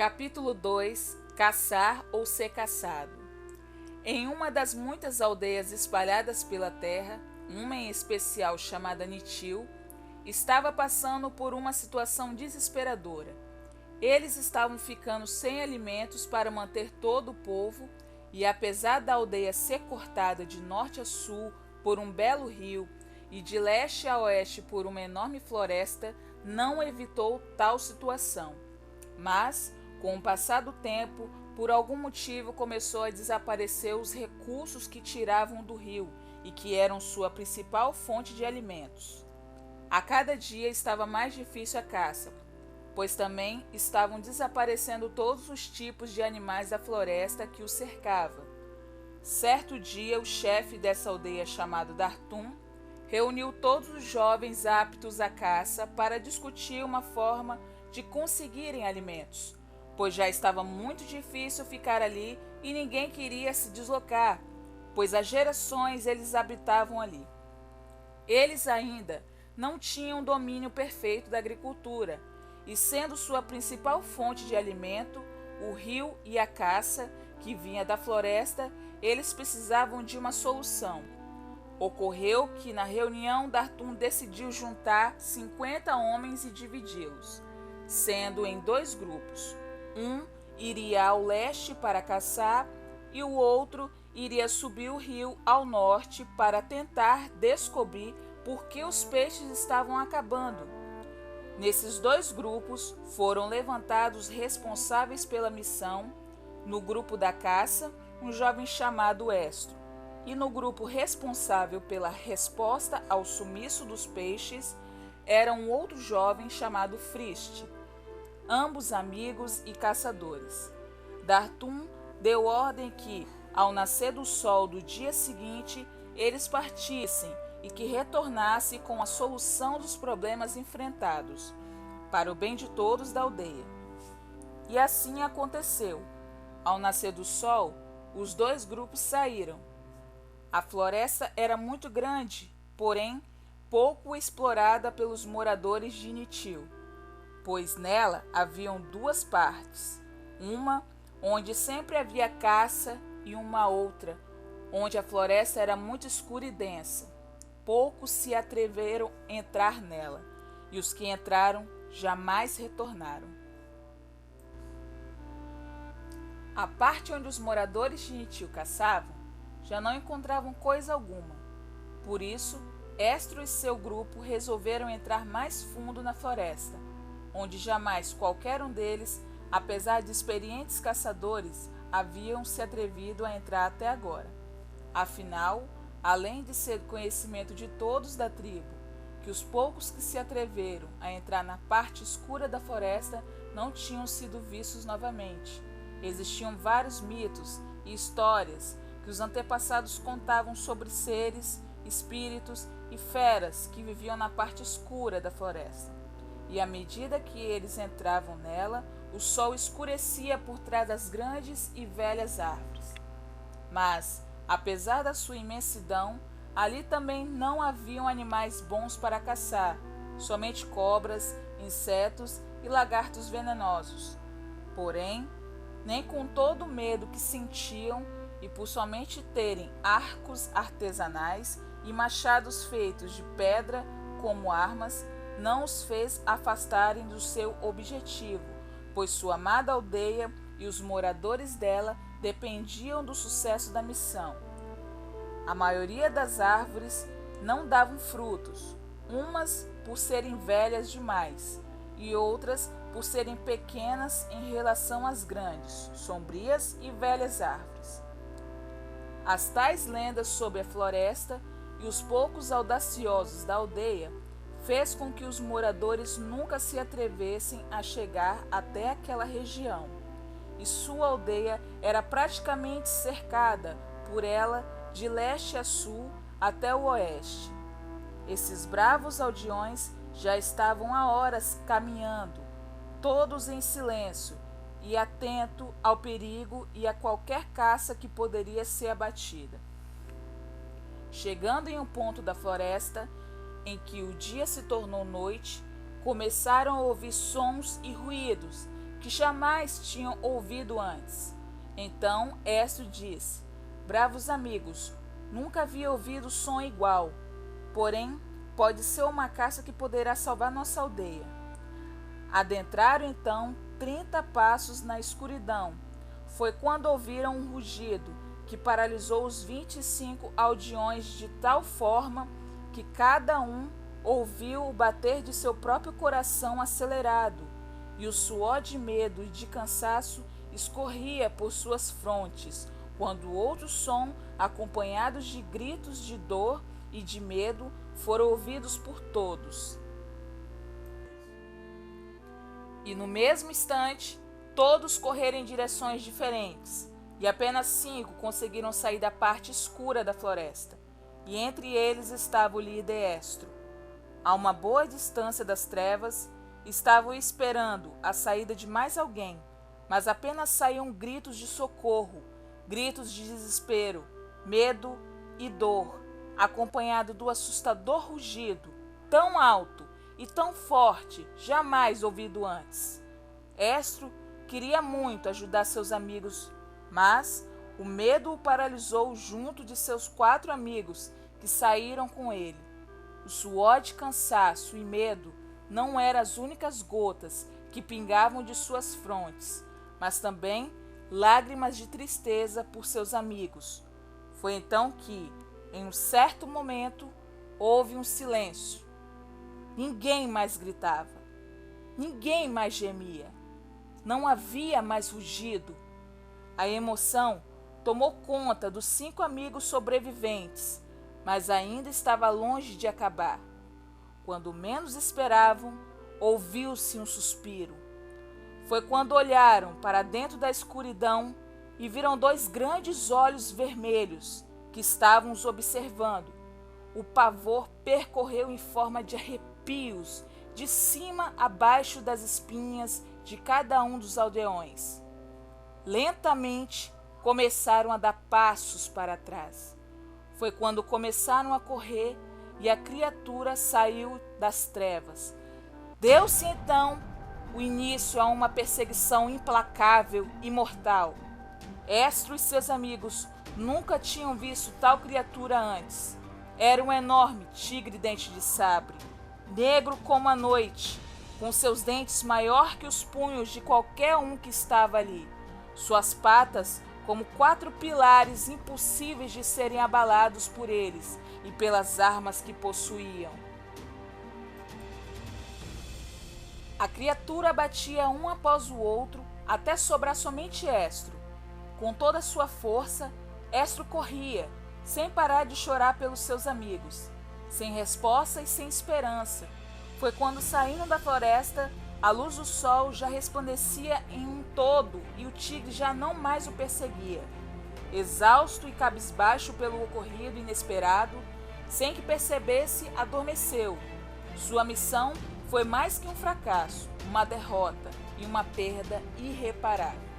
Capítulo 2: Caçar ou ser caçado. Em uma das muitas aldeias espalhadas pela terra, uma em especial chamada Nitil, estava passando por uma situação desesperadora. Eles estavam ficando sem alimentos para manter todo o povo, e apesar da aldeia ser cortada de norte a sul por um belo rio e de leste a oeste por uma enorme floresta, não evitou tal situação. Mas, com o passar do tempo, por algum motivo começou a desaparecer os recursos que tiravam do rio e que eram sua principal fonte de alimentos. A cada dia estava mais difícil a caça, pois também estavam desaparecendo todos os tipos de animais da floresta que os cercava. Certo dia, o chefe dessa aldeia, chamado Dartum, reuniu todos os jovens aptos à caça para discutir uma forma de conseguirem alimentos, pois já estava muito difícil ficar ali e ninguém queria se deslocar, pois há gerações eles habitavam ali. Eles ainda não tinham domínio perfeito da agricultura, e sendo sua principal fonte de alimento o rio e a caça, que vinha da floresta, eles precisavam de uma solução. Ocorreu que na reunião Dartum decidiu juntar 50 homens e dividi-los, sendo em dois grupos. Um iria ao leste para caçar e o outro iria subir o rio ao norte para tentar descobrir por que os peixes estavam acabando. Nesses dois grupos foram levantados responsáveis pela missão. No grupo da caça, um jovem chamado Estro, e no grupo responsável pela resposta ao sumiço dos peixes era um outro jovem chamado Friste, ambos amigos e caçadores. Dartum deu ordem que, ao nascer do sol do dia seguinte, eles partissem e que retornasse com a solução dos problemas enfrentados, para o bem de todos da aldeia. E assim aconteceu. Ao nascer do sol, os dois grupos saíram. A floresta era muito grande, porém pouco explorada pelos moradores de Nitil, pois nela haviam duas partes, uma onde sempre havia caça e uma outra, onde a floresta era muito escura e densa. Poucos se atreveram a entrar nela, e os que entraram jamais retornaram. A parte onde os moradores de Nitil caçavam já não encontravam coisa alguma. Por isso, Estro e seu grupo resolveram entrar mais fundo na floresta, onde jamais qualquer um deles, apesar de experientes caçadores, haviam se atrevido a entrar até agora. Afinal, além de ser conhecimento de todos da tribo, que os poucos que se atreveram a entrar na parte escura da floresta não tinham sido vistos novamente. Existiam vários mitos e histórias que os antepassados contavam sobre seres, espíritos e feras que viviam na parte escura da floresta. E à medida que eles entravam nela, o sol escurecia por trás das grandes e velhas árvores. Mas, apesar da sua imensidão, ali também não haviam animais bons para caçar, somente cobras, insetos e lagartos venenosos. Porém, nem com todo o medo que sentiam e por somente terem arcos artesanais e machados feitos de pedra como armas, não os fez afastarem do seu objetivo, pois sua amada aldeia e os moradores dela dependiam do sucesso da missão. A maioria das árvores não davam frutos, umas por serem velhas demais e outras por serem pequenas em relação às grandes, sombrias e velhas árvores. As tais lendas sobre a floresta e os poucos audaciosos da aldeia fez com que os moradores nunca se atrevessem a chegar até aquela região, e sua aldeia era praticamente cercada por ela de leste a sul até o oeste. Esses bravos aldeões já estavam há horas caminhando, todos em silêncio e atento ao perigo e a qualquer caça que poderia ser abatida. Chegando em um ponto da floresta, em que o dia se tornou noite, começaram a ouvir sons e ruídos que jamais tinham ouvido antes. Então Estro disse: bravos amigos, nunca havia ouvido som igual. Porém, pode ser uma caça que poderá salvar nossa aldeia. Adentraram então 30 passos na escuridão. Foi quando ouviram um rugido que paralisou os 25 aldeões de tal forma que cada um ouviu o bater de seu próprio coração acelerado, e o suor de medo e de cansaço escorria por suas frontes, quando outro som, acompanhado de gritos de dor e de medo, foram ouvidos por todos. E no mesmo instante, todos correram em direções diferentes, e apenas 5 conseguiram sair da parte escura da floresta, e entre eles estava o líder Estro. A uma boa distância das trevas, estavam esperando a saída de mais alguém, mas apenas saíam gritos de socorro, gritos de desespero, medo e dor, acompanhado do assustador rugido, tão alto e tão forte, jamais ouvido antes. Estro queria muito ajudar seus amigos, mas o medo o paralisou junto de seus 4 amigos que saíram com ele. O suor de cansaço e medo não eram as únicas gotas que pingavam de suas frontes, mas também lágrimas de tristeza por seus amigos. Foi então que, em um certo momento, houve um silêncio. Ninguém mais gritava, ninguém mais gemia, não havia mais rugido. A emoção tomou conta dos 5 amigos sobreviventes, mas ainda estava longe de acabar. Quando menos esperavam, ouviu-se um suspiro. Foi quando olharam para dentro da escuridão e viram 2 grandes olhos vermelhos que estavam os observando. O pavor percorreu em forma de arrepios, de cima a baixo das espinhas de cada um dos aldeões. Lentamente começaram a dar passos para trás. Foi quando começaram a correr e a criatura saiu das trevas. Deu-se então o início a uma perseguição implacável e mortal. Estro e seus amigos nunca tinham visto tal criatura antes. Era um enorme tigre dente de sabre, negro como a noite, com seus dentes maior que os punhos de qualquer um que estava ali. Suas patas como 4 pilares impossíveis de serem abalados por eles e pelas armas que possuíam. A criatura batia um após o outro até sobrar somente Estro. Com toda a sua força, Estro corria, sem parar de chorar pelos seus amigos, sem resposta e sem esperança. Foi quando, saindo da floresta, a luz do sol já resplandecia em um todo e o tigre já não mais o perseguia. Exausto e cabisbaixo pelo ocorrido inesperado, sem que percebesse, adormeceu. Sua missão foi mais que um fracasso, uma derrota e uma perda irreparável.